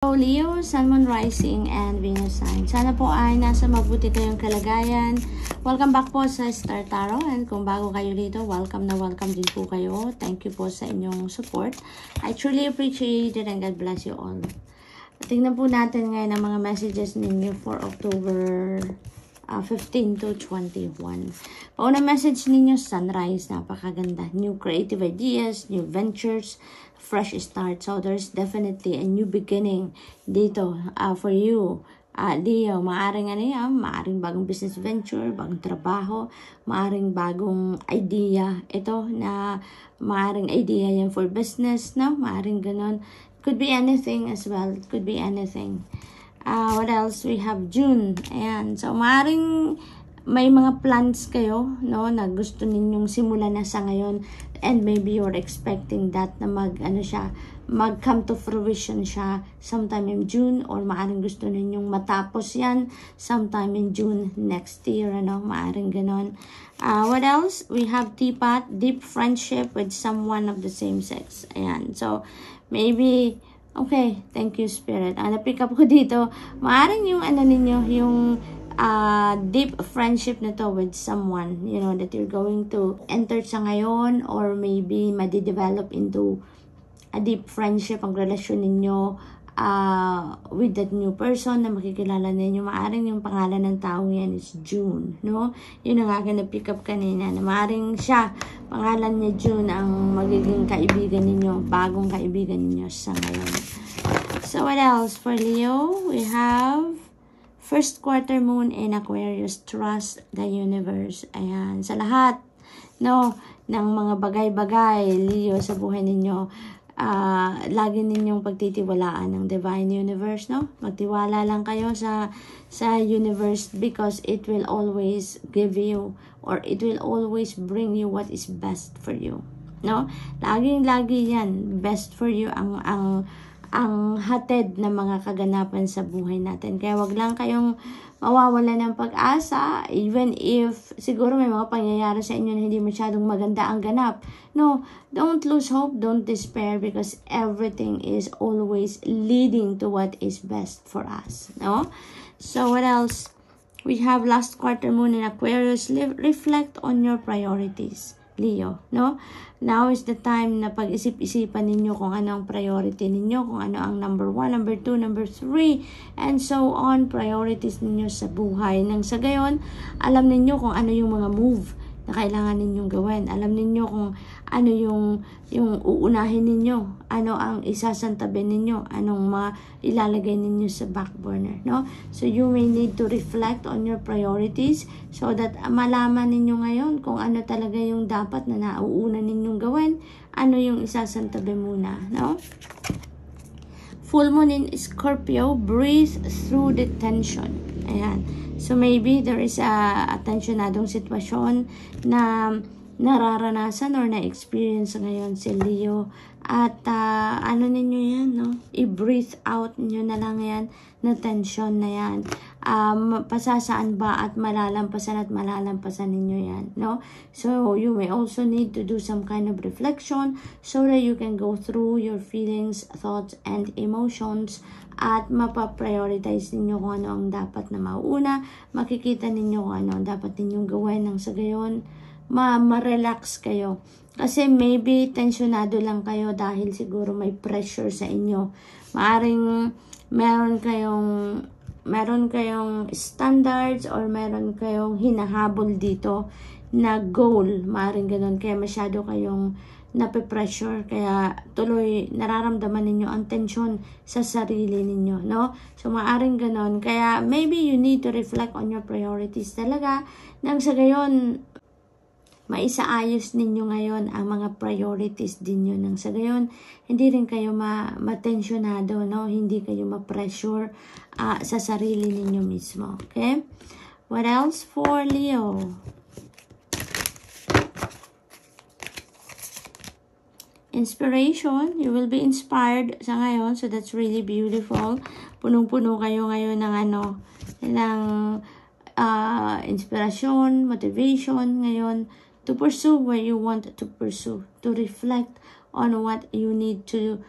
So, Leo, Sun, Moon, Rising, and Venus sign. Sana po ay nasa mabuti kayong kalagayan. Welcome back po sa Star Tarot. And kung bago kayo dito, welcome na welcome din po kayo. Thank you po sa inyong support. I truly appreciate it and God bless you all. Tingnan po natin ngayon ang mga messages ninyo for October 15 to 21. Paunang message ninyo, sunrise, napakaganda. New creative ideas, new ventures, fresh start. So there's definitely a new beginning dito for you. Leo, maaring maaring bagong business venture, bagong trabaho, maaring bagong idea. Ito na maaring idea yan for business, no? Maaring ganon. Could be anything as well. It could be anything. What else? We have June. Ayan. So, maaring may mga plans kayo, no, na gusto ninyong simulan na sa ngayon, and maybe you're expecting that na mag-come to fruition siya sometime in June, or maaring gusto ninyong matapos yan sometime in June next year, ano, maaring ganon. What else? We have teapot, deep friendship with someone of the same sex. Ayan. So, maybe, okay, thank you, Spirit. Na-pick up ko dito, maaring yung ninyo, yung deep friendship na to with someone, you know, that you're going to enter sa ngayon, or maybe madi-develop into a deep friendship ang relasyon ninyo with that new person na makikilala ninyo. Maaring yung pangalan ng taong yan is June, no? Yun ang akin na-pick up kanina, na maaring siya, pangalan niya June, ang magiging kaibigan ninyo, bagong kaibigan ninyo sa ngayon. So what else for Leo? We have first quarter moon in Aquarius. Trust the universe. Ayan. Sa lahat, no, ng mga bagay-bagay, Leo, sa buhay ninyo, lagi ninyong pagtitiwalaan ng divine universe, no? Magtiwala lang kayo sa universe, because it will always give you, or it will always bring you what is best for you, no? Laging-lagi yan, best for you ang hatid ng mga kaganapan sa buhay natin. Kaya wag lang kayong mawawala ng pag-asa, even if siguro may mga pangyayari sa inyo na hindi masyadong maganda ang ganap. No, don't lose hope, don't despair, because everything is always leading to what is best for us. No? So what else? We have last quarter moon in Aquarius. Reflect on your priorities, Leo, no? Now is the time na pag-isip-isipan ninyo kung ano ang priority ninyo, kung ano ang number 1, number 2, number 3, and so on, priorities ninyo sa buhay. Nang sa gayon, alam ninyo kung ano yung mga move na kailangan ninyong gawin. Alam ninyo kung ano yung uunahin ninyo, ano ang isasantabi ninyo, anong ilalagay ninyo sa back burner, no? So you may need to reflect on your priorities so that malaman ninyo ngayon kung ano talaga yung dapat na nauuna ninyong gawin, ano yung isasantabi muna, no? Full moon in Scorpio, breathe through the tension. Ayan. So maybe there is a tensionadong sitwasyon na nararanasan or na-experience ngayon si Leo. At ano ninyo yan, no? I-breathe out nyo na lang yan, na tension na yan. Pasasaan ba at malalampasan ninyo yan, no? So you may also need to do some kind of reflection so that you can go through your feelings, thoughts, and emotions, at mapaprioritize ninyo kung ano ang dapat na mauuna. Makikita ninyo kung ano ang dapat ninyong gawin, nang sa gayon ma-relax kayo. Kasi maybe tensionado lang kayo dahil siguro may pressure sa inyo. Maaring meron kayong standards, or meron kayong hinahabol dito na goal. Maaring ganun. Kaya masyado kayong nape-pressure. Kaya tuloy nararamdaman ninyo ang tension sa sarili ninyo, no? So maaring ganun. Kaya maybe you need to reflect on your priorities talaga. Nang sa gayon, maisaayos ninyo ngayon ang mga priorities din yun. Nang sa gayon, hindi rin kayo matensyonado, no? Hindi kayo ma-pressure sa sarili ninyo mismo. Okay? What else for Leo? Inspiration. You will be inspired sa ngayon. So that's really beautiful. Punong-puno kayo ngayon ng inspirasyon, motivation ngayon, to pursue where you want to pursue, to reflect on what you need to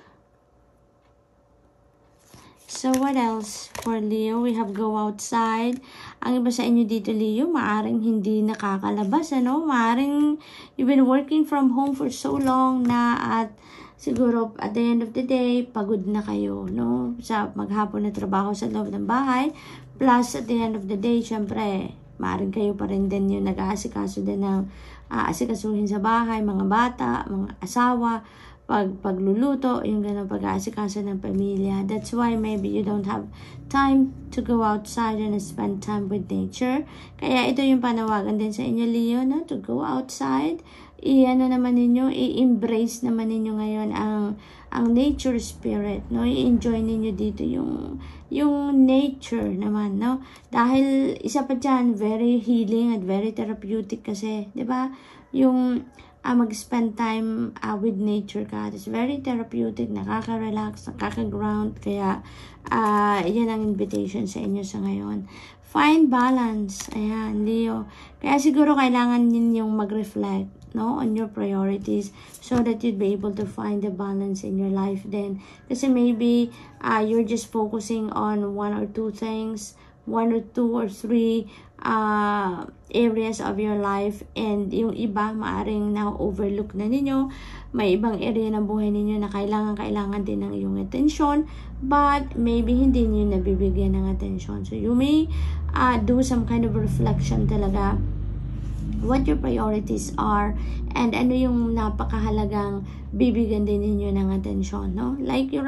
So, what else for Leo? We have go outside. Ang iba sa inyo dito, Leo, maaring hindi nakakalabas, ano? Maaring you've been working from home for so long na at siguro at the end of the day, pagod na kayo, no? Sa maghapon na trabaho sa loob ng bahay. Plus, at the end of the day, syempre, maaring kayo pa rin din yung nag-aasikaso din ng aasikasuhin sa bahay, mga bata, mga asawa, pagluluto, yung ganun pag-aasikaso ng pamilya. That's why maybe you don't have time to go outside and spend time with nature. Kaya ito yung panawagan din sa inyo, Leo, no? To go outside. I-ano naman ninyo, i-embrace naman ninyo ngayon ang nature spirit, no? I-enjoy ninyo dito yung nature naman, no? Dahil isa pa dyan, very healing at very therapeutic kasi, di ba? Yung mag-spend time with nature ka. It's very therapeutic, nakaka-relax, nakaka-ground. Kaya, yan ang invitation sa inyo sa ngayon. Find balance. Ayan, Leo. Kaya siguro kailangan ninyong mag-reflect, no, on your priorities so that you'd be able to find the balance in your life then. Kasi maybe you're just focusing on one or two things, one or two or three areas of your life, and yung iba maaring na-overlook na ninyo. May ibang area ng buhay ninyo na kailangan din ng iyong attention, but maybe hindi niyo nabibigyan ng attention. So you may do some kind of reflection talaga what your priorities are and ano yung napakahalagang bibigyan din ninyo ng atensyon, no? Like your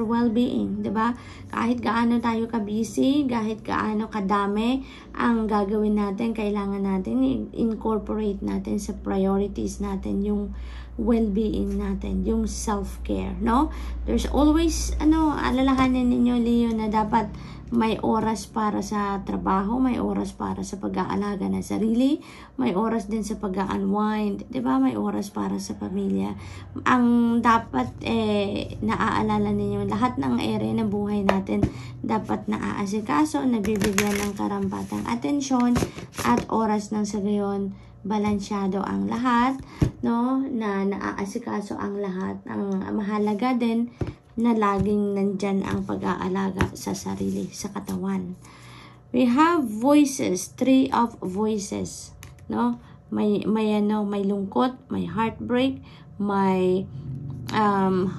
well-being, 'di ba? Kahit gaano tayo ka-busy, kahit gaano kadami ang gagawin natin, kailangan natin incorporate natin sa priorities natin yung well-being natin, yung self-care, no? There's always alalahanin ninyo, Leo, na dapat may oras para sa trabaho, may oras para sa pag-aalaga ng sarili, may oras din sa pag-unwind, 'di ba? May oras para sa pamilya. Ang dapat naaalala ninyo, lahat ng area ng buhay natin dapat naaasikaso, nabibigyan ng karampatang atensyon at oras ng sa gayon balansyado ang lahat, no? Na naaasikaso ang lahat. Ang mahalaga din na laging nandyan ang pag-aalaga sa sarili, sa katawan. We have voices, 3 of voices, no? May lungkot, may heartbreak, may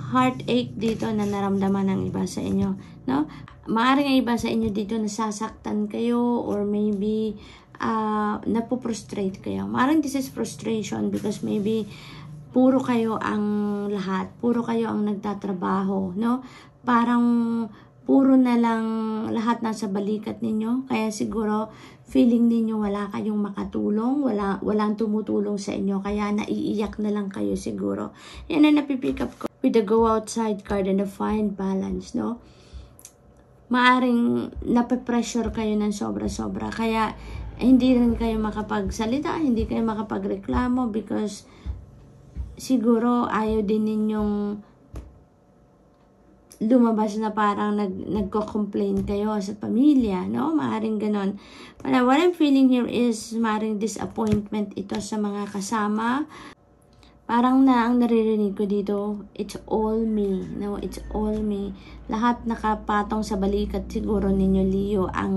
heartache dito na naramdaman ng iba sa inyo, no? Maaring ang iba sa inyo dito nasasaktan kayo, or maybe napuprostrate kayo. Maaring this is frustration because maybe puro kayo ang lahat, puro kayo ang nagtatrabaho, no? Parang puro na lang lahat nasa balikat ninyo, kaya siguro feeling ninyo wala kayong makatulong, walang tumutulong sa inyo, kaya naiiyak na lang kayo siguro. Yan ang napipick up ko with the go outside card and the find balance, no? Maaring nape-pressure kayo ng sobra-sobra, kaya hindi rin kayo makapagsalita, hindi kayo makapagreklamo because siguro ayaw din ninyong lumabas na parang nagko-complain kayo sa pamilya, no? Maaring ganon. But what I'm feeling here is maaring disappointment ito sa mga kasama. Parang ang naririnig ko dito, it's all me, no? It's all me. Lahat nakapatong sa balikat siguro ninyo, Leo, ang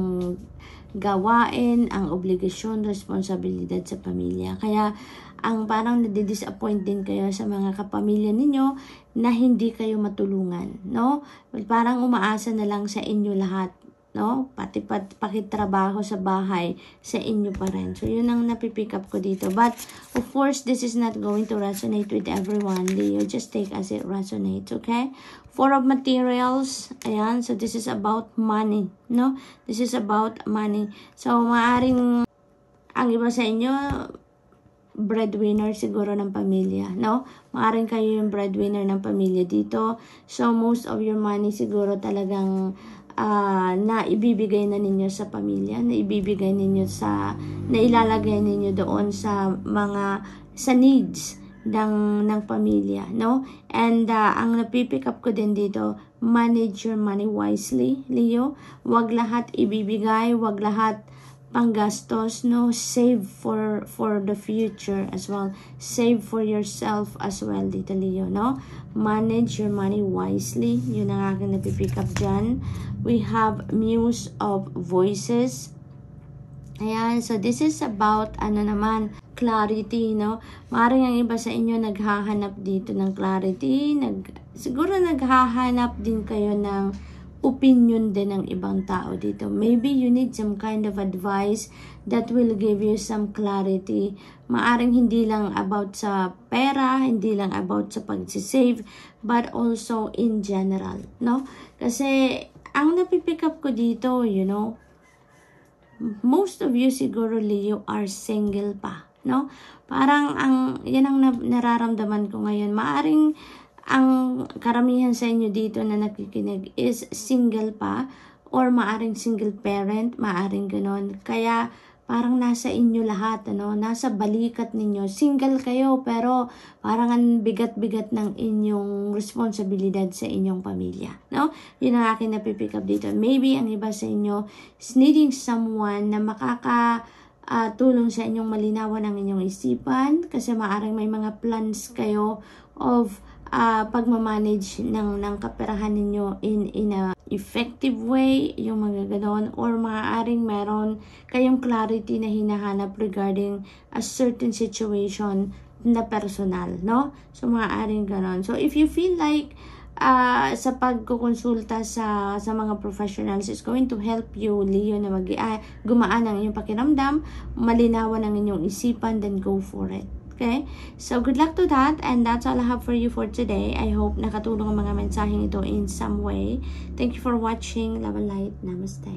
gawain, ang obligasyon, responsibilidad sa pamilya. Kaya ang parang nadi-disappoint din kayo sa mga kapamilya ninyo na hindi kayo matulungan, no? Parang umaasa na lang sa inyo lahat, no? Pati pakitrabaho sa bahay sa inyo pa rin. So yun ang napipick up ko dito. But of course, this is not going to resonate with everyone, Leo. Just take as it resonates, okay? 4 of materials. Ayan, so this is about money, no? This is about money. So maaring ang iba sa inyo breadwinner siguro ng pamilya, no? Maaring kayo yung breadwinner ng pamilya dito. So most of your money siguro talagang na ibibigay na ninyo sa pamilya, na ibibigay ninyo na ilalagay ninyo doon sa sa needs ng pamilya, no? And ang napipick up ko din dito, manage your money wisely, Leo. Wag lahat ibibigay, wag lahat panggastos, no? Save for the future as well. Save for yourself as well dito, Leo, no? Manage your money wisely. Yun ang aking napipick up dyan. We have Muse of Voices. Ayan, so this is about, clarity, no? Maaaring ang iba sa inyo naghahanap dito ng clarity. Siguro naghahanap din kayo ng opinion din ng ibang tao dito. Maybe you need some kind of advice that will give you some clarity. Maaring hindi lang about sa pera, hindi lang about sa pag-save, but also in general, no? Kasi ang napipick up ko dito, you know, most of you siguro, Leo, are single pa, no? Parang yan ang nararamdaman ko ngayon. Maaring ang karamihan sa inyo dito na nakikinig is single pa, or maaring single parent, maaring ganon. Kaya parang nasa inyo lahat, nasa balikat ninyo. Single kayo, pero parang ang bigat-bigat ng inyong responsibilidad sa inyong pamilya, no? Yun ang akin napipick up dito. Maybe ang iba sa inyo is needing someone na tulong sa inyong malinawan ang inyong isipan, kasi maaring may mga plans kayo of pagmamanage ng kaperahan ninyo in a effective way, yung mga ganon, or maaaring meron kayong clarity na hinahanap regarding a certain situation na personal, no? So maaaring ganon. So if you feel like sa pagkukonsulta sa mga professionals is going to help you, Leo, na gumaan ang inyong pakiramdam, malinawan ang inyong isipan, then go for it. Okay? So, good luck to that. And that's all I have for you for today. I hope nakatulong ang mga mensaheng ito in some way. Thank you for watching. Love and light. Namaste.